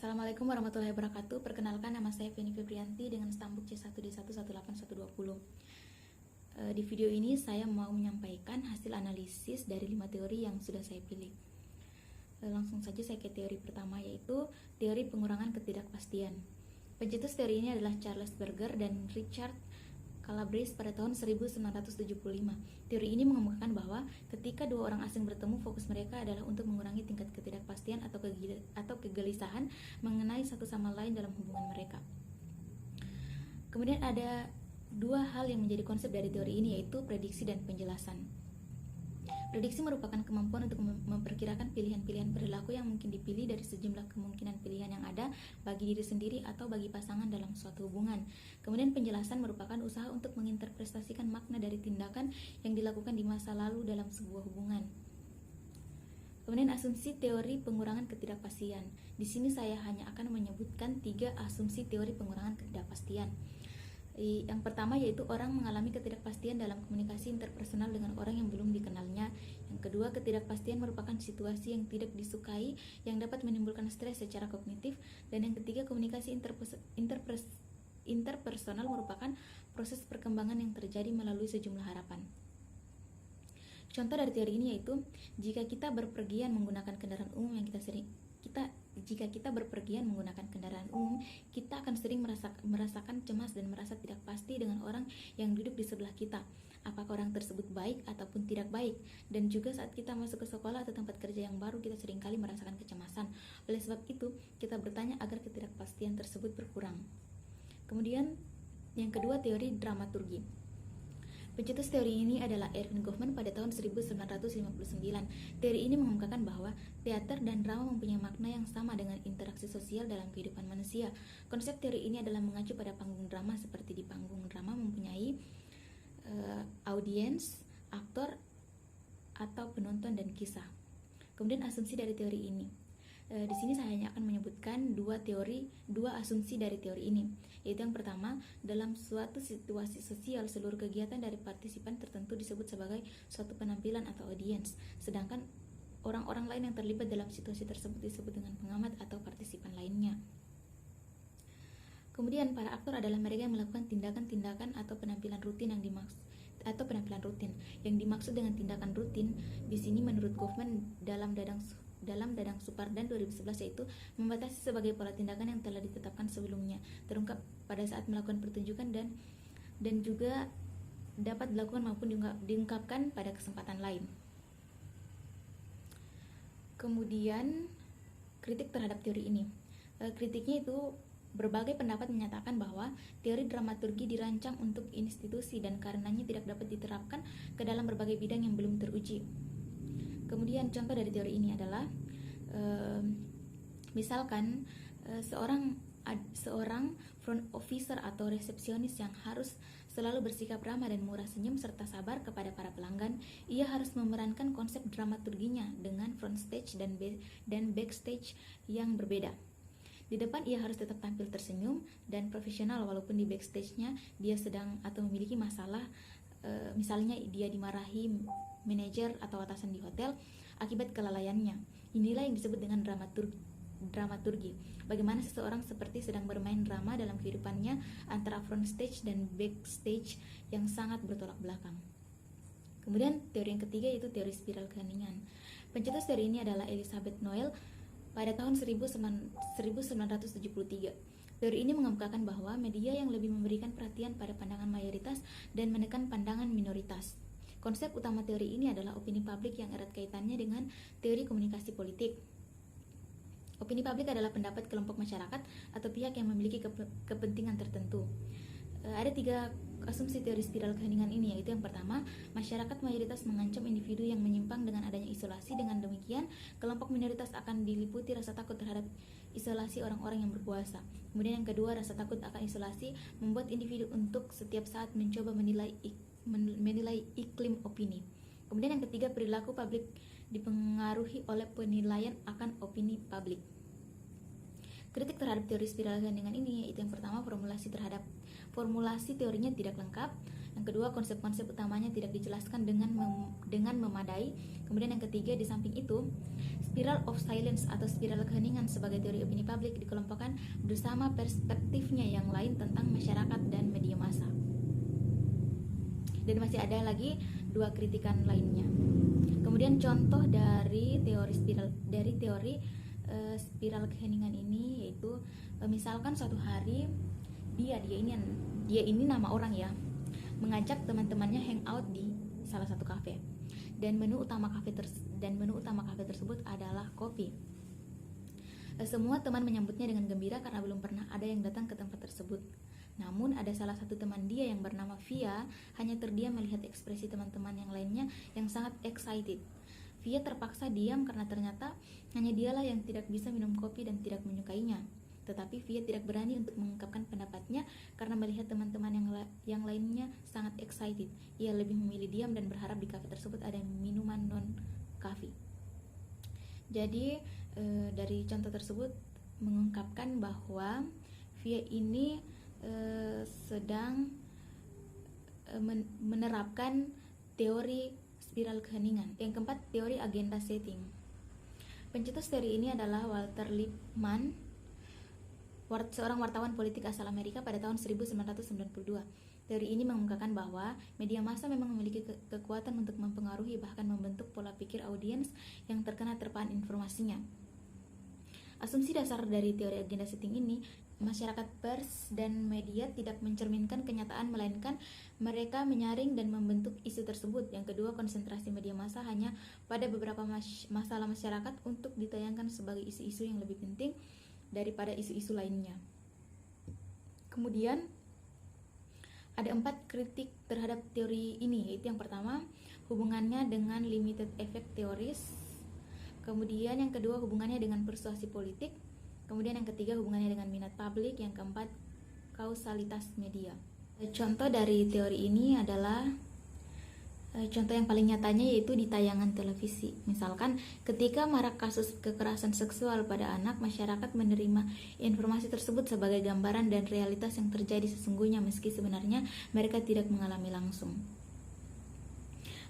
Assalamualaikum warahmatullahi wabarakatuh. Perkenalkan, nama saya Feni Febrianti dengan stambuk C1D118180. Di video ini saya mau menyampaikan hasil analisis dari 5 teori yang sudah saya pilih. Langsung saja saya ke teori pertama, yaitu teori pengurangan ketidakpastian. Pencetus teori ini adalah Charles Berger dan Richard Calabrese pada tahun 1975. Teori ini mengemukakan bahwa ketika dua orang asing bertemu, fokus mereka adalah untuk mengurangi tingkat ketidakpastian atau kegelisahan mengenai satu sama lain dalam hubungan mereka. Kemudian ada dua hal yang menjadi konsep dari teori ini, yaitu prediksi dan penjelasan. Prediksi merupakan kemampuan untuk memperkirakan pilihan-pilihan perilaku yang mungkin dipilih dari sejumlah kemungkinan pilihan yang ada bagi diri sendiri atau bagi pasangan dalam suatu hubungan. Kemudian penjelasan merupakan usaha untuk menginterpretasikan makna dari tindakan yang dilakukan di masa lalu dalam sebuah hubungan. Kemudian asumsi teori pengurangan ketidakpastian. Di sini saya hanya akan menyebutkan 3 asumsi teori pengurangan ketidakpastian. Yang pertama yaitu orang mengalami ketidakpastian dalam komunikasi interpersonal dengan orang yang belum dikenalnya. Yang kedua, ketidakpastian merupakan situasi yang tidak disukai yang dapat menimbulkan stres secara kognitif. Dan yang ketiga, komunikasi interpersonal merupakan proses perkembangan yang terjadi melalui sejumlah harapan. Contoh dari teori ini yaitu jika kita berpergian menggunakan kendaraan umum yang jika kita berpergian menggunakan kendaraan umum, kita akan sering merasakan cemas dan merasa tidak pasti dengan orang yang duduk di sebelah kita. Apakah orang tersebut baik ataupun tidak baik? Dan juga saat kita masuk ke sekolah atau tempat kerja yang baru, kita seringkali merasakan kecemasan. Oleh sebab itu, kita bertanya agar ketidakpastian tersebut berkurang. Kemudian, yang kedua, teori dramaturgi. Pencetus teori ini adalah Erving Goffman pada tahun 1959. Teori ini mengemukakan bahwa teater dan drama mempunyai makna yang sama dengan interaksi sosial dalam kehidupan manusia. Konsep teori ini adalah mengacu pada panggung drama, seperti di panggung drama mempunyai audiens, aktor, atau penonton dan kisah. Kemudian asumsi dari teori ini. Di sini saya hanya akan menyebutkan dua asumsi dari teori ini, yaitu yang pertama, dalam suatu situasi sosial, seluruh kegiatan dari partisipan tertentu disebut sebagai suatu penampilan atau audiens, sedangkan orang-orang lain yang terlibat dalam situasi tersebut disebut dengan pengamat atau partisipan lainnya. Kemudian para aktor adalah mereka yang melakukan tindakan-tindakan atau penampilan rutin yang dimaksud dengan tindakan rutin di sini menurut Goffman dalam Dadang Supardan 2011 yaitu membatasi sebagai pola tindakan yang telah ditetapkan sebelumnya, terungkap pada saat melakukan pertunjukan dan juga dapat dilakukan maupun diungkapkan pada kesempatan lain. Kemudian kritik terhadap teori ini. Kritiknya itu berbagai pendapat menyatakan bahwa teori dramaturgi dirancang untuk institusi dan karenanya tidak dapat diterapkan ke dalam berbagai bidang yang belum teruji. Kemudian contoh dari teori ini adalah misalkan seorang front officer atau resepsionis yang harus selalu bersikap ramah dan murah senyum serta sabar kepada para pelanggan. Ia harus memerankan konsep dramaturginya dengan front stage dan backstage yang berbeda. Di depan ia harus tetap tampil tersenyum dan profesional walaupun di backstage-nya dia sedang atau memiliki masalah, misalnya dia dimarahi manajer atau atasan di hotel akibat kelalaiannya. Inilah yang disebut dengan dramaturgi. Bagaimana seseorang seperti sedang bermain drama dalam kehidupannya antara front stage dan backstage yang sangat bertolak belakang. Kemudian teori yang ketiga yaitu teori spiral keheningan. Pencetus teori ini adalah Elizabeth Noel pada tahun 1973. Teori ini mengemukakan bahwa media yang lebih memberikan perhatian pada pandangan mayoritas dan menekan pandangan minoritas. Konsep utama teori ini adalah opini publik yang erat kaitannya dengan teori komunikasi politik. Opini publik adalah pendapat kelompok masyarakat atau pihak yang memiliki kepentingan tertentu. Ada 3 asumsi teori spiral keheningan ini, yaitu yang pertama, masyarakat mayoritas mengancam individu yang menyimpang dengan adanya isolasi. Dengan demikian, kelompok minoritas akan diliputi rasa takut terhadap isolasi orang-orang yang berkuasa. Kemudian yang kedua, rasa takut akan isolasi membuat individu untuk setiap saat mencoba menilai iklim opini. Kemudian yang ketiga, perilaku publik dipengaruhi oleh penilaian akan opini publik. Kritik terhadap teori spiral keheningan ini yaitu yang pertama, formulasi teorinya tidak lengkap. Yang kedua, konsep-konsep utamanya tidak dijelaskan dengan memadai. Kemudian yang ketiga, di samping itu, spiral of silence atau spiral keheningan sebagai teori opini publik dikelompokkan bersama perspektifnya yang lain tentang masyarakat dan media massa. Dan masih ada lagi 2 kritikan lainnya. Kemudian contoh dari teori spiral keheningan ini yaitu misalkan suatu hari dia ini nama orang ya, mengajak teman-temannya hangout di salah satu kafe, dan menu utama kafe tersebut adalah kopi. Semua teman menyambutnya dengan gembira karena belum pernah ada yang datang ke tempat tersebut. Namun ada salah satu teman dia yang bernama Via hanya terdiam melihat ekspresi teman-teman yang lainnya yang sangat excited. Via terpaksa diam karena ternyata hanya dialah yang tidak bisa minum kopi dan tidak menyukainya. Tetapi Via tidak berani untuk mengungkapkan pendapatnya karena melihat teman-teman yang lainnya sangat excited. Ia lebih memilih diam dan berharap di kafe tersebut ada minuman non-kafe. Jadi dari contoh tersebut mengungkapkan bahwa Via ini sedang menerapkan teori spiral keheningan. Yang keempat, teori agenda setting. Pencetus teori ini adalah Walter Lippmann, seorang wartawan politik asal Amerika pada tahun 1992. Teori ini mengemukakan bahwa media massa memang memiliki kekuatan untuk mempengaruhi bahkan membentuk pola pikir audiens yang terkena terpaan informasinya. Asumsi dasar dari teori agenda setting ini, masyarakat pers dan media tidak mencerminkan kenyataan melainkan mereka menyaring dan membentuk isu tersebut. Yang kedua, konsentrasi media massa hanya pada beberapa masalah masyarakat untuk ditayangkan sebagai isu-isu yang lebih penting daripada isu-isu lainnya. Kemudian ada 4 kritik terhadap teori ini, yaitu yang pertama, hubungannya dengan limited effect theories. Kemudian yang kedua, hubungannya dengan persuasi politik. Kemudian yang ketiga, hubungannya dengan minat publik. Yang keempat, kausalitas media. Contoh dari teori ini adalah contoh yang paling nyatanya yaitu di tayangan televisi. Misalkan ketika marak kasus kekerasan seksual pada anak, masyarakat menerima informasi tersebut sebagai gambaran dan realitas yang terjadi sesungguhnya meski sebenarnya mereka tidak mengalami langsung.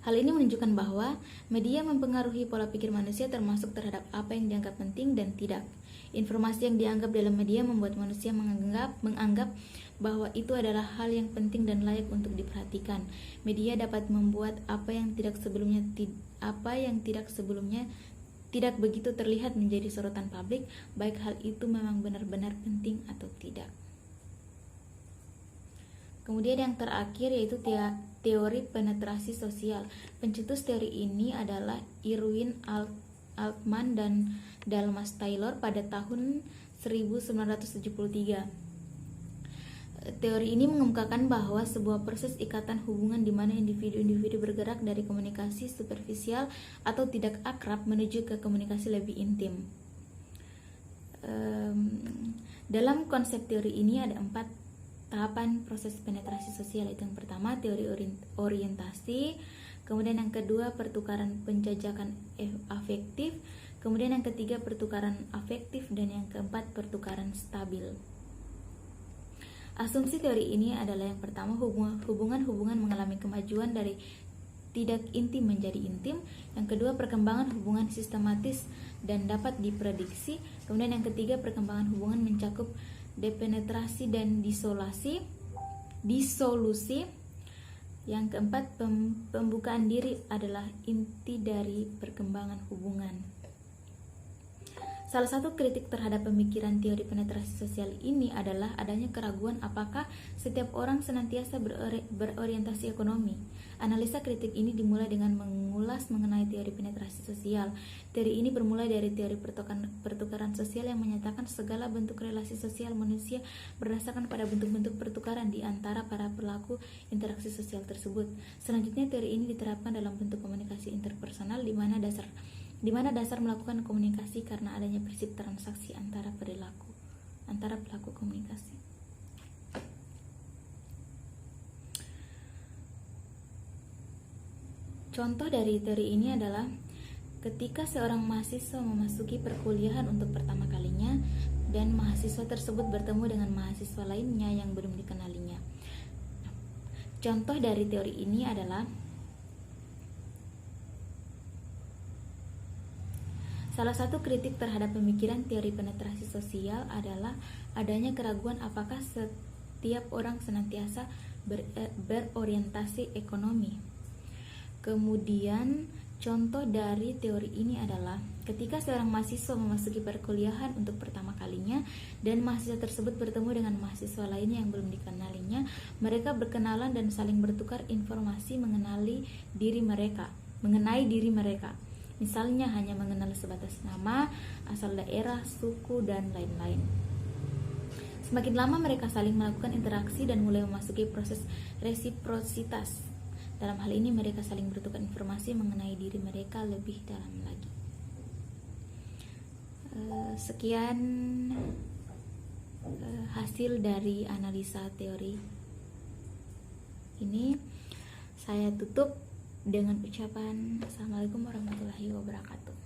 Hal ini menunjukkan bahwa media mempengaruhi pola pikir manusia termasuk terhadap apa yang dianggap penting dan tidak. Informasi yang dianggap dalam media membuat manusia menganggap bahwa itu adalah hal yang penting dan layak untuk diperhatikan. Media dapat membuat apa yang tidak sebelumnya tidak begitu terlihat menjadi sorotan publik, baik hal itu memang benar-benar penting atau tidak. Kemudian yang terakhir yaitu teori penetrasi sosial. Pencetus teori ini adalah Irwin Altman dan Dalmas Taylor pada tahun 1973. Teori ini mengemukakan bahwa sebuah proses ikatan hubungan di mana individu-individu bergerak dari komunikasi superficial atau tidak akrab menuju ke komunikasi lebih intim. Dalam konsep teori ini ada 4 tahapan proses penetrasi sosial. Itu yang pertama, teori orientasi. Kemudian yang kedua, pertukaran penjajakan afektif. Kemudian yang ketiga, pertukaran afektif. Dan yang keempat, pertukaran stabil. Asumsi teori ini adalah yang pertama, hubungan-hubungan mengalami kemajuan dari tidak intim menjadi intim. Yang kedua, perkembangan hubungan sistematis dan dapat diprediksi. Kemudian yang ketiga, perkembangan hubungan mencakup depenetrasi dan dissolusi. Yang keempat, pembukaan diri adalah inti dari perkembangan hubungan. Salah satu kritik terhadap pemikiran teori penetrasi sosial ini adalah adanya keraguan apakah setiap orang senantiasa berorientasi ekonomi. Analisa kritik ini dimulai dengan mengulas mengenai teori penetrasi sosial. Teori ini bermula dari teori pertukaran sosial yang menyatakan segala bentuk relasi sosial manusia berdasarkan pada bentuk-bentuk pertukaran di antara para pelaku interaksi sosial tersebut. Selanjutnya, teori ini diterapkan dalam bentuk komunikasi interpersonal di mana dasar melakukan komunikasi karena adanya prinsip transaksi antara pelaku komunikasi. Contoh dari teori ini adalah ketika seorang mahasiswa memasuki perkuliahan untuk pertama kalinya, dan mahasiswa tersebut bertemu dengan mahasiswa lainnya yang belum dikenalinya. Contoh dari teori ini adalah salah satu kritik terhadap pemikiran teori penetrasi sosial adalah adanya keraguan apakah setiap orang senantiasa berorientasi ekonomi. Kemudian contoh dari teori ini adalah ketika seorang mahasiswa memasuki perkuliahan untuk pertama kalinya dan mahasiswa tersebut bertemu dengan mahasiswa lainnya yang belum dikenalinya, mereka berkenalan dan saling bertukar informasi mengenai diri mereka. Misalnya hanya mengenal sebatas nama, asal daerah, suku, dan lain-lain. Semakin lama mereka saling melakukan interaksi dan mulai memasuki proses resiprositas. Dalam hal ini mereka saling bertukar informasi mengenai diri mereka lebih dalam lagi. Sekian hasil dari analisa teori ini. Saya tutup dengan ucapan Assalamualaikum warahmatullahi wabarakatuh.